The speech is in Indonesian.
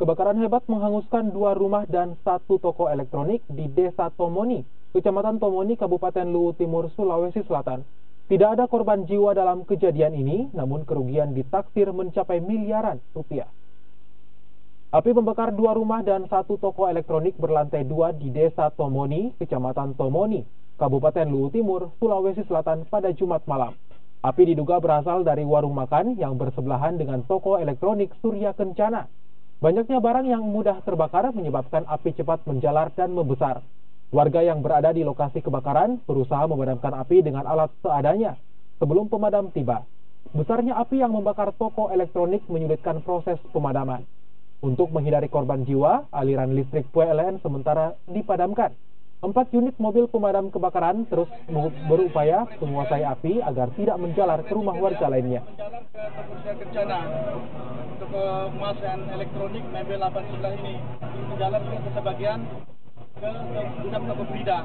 Kebakaran hebat menghanguskan 2 rumah dan 1 toko elektronik di Desa Tomoni, Kecamatan Tomoni, Kabupaten Luwu Timur, Sulawesi Selatan. Tidak ada korban jiwa dalam kejadian ini, namun kerugian ditaksir mencapai miliaran rupiah. Api membakar 2 rumah dan 1 toko elektronik berlantai 2 di Desa Tomoni, Kecamatan Tomoni, Kabupaten Luwu Timur, Sulawesi Selatan pada Jumat malam. Api diduga berasal dari warung makan yang bersebelahan dengan toko elektronik Surya Kencana. Banyaknya barang yang mudah terbakar menyebabkan api cepat menjalar dan membesar. Warga yang berada di lokasi kebakaran berusaha memadamkan api dengan alat seadanya sebelum pemadam tiba. Besarnya api yang membakar toko elektronik menyulitkan proses pemadaman. Untuk menghindari korban jiwa, aliran listrik PLN sementara dipadamkan. 4 unit mobil pemadam kebakaran terus berupaya menguasai api agar tidak menjalar ke rumah warga lainnya. Untuk kemasan elektronik mebel 8 sebelah ini menjalar ke sebagian ke gudang toko Brida.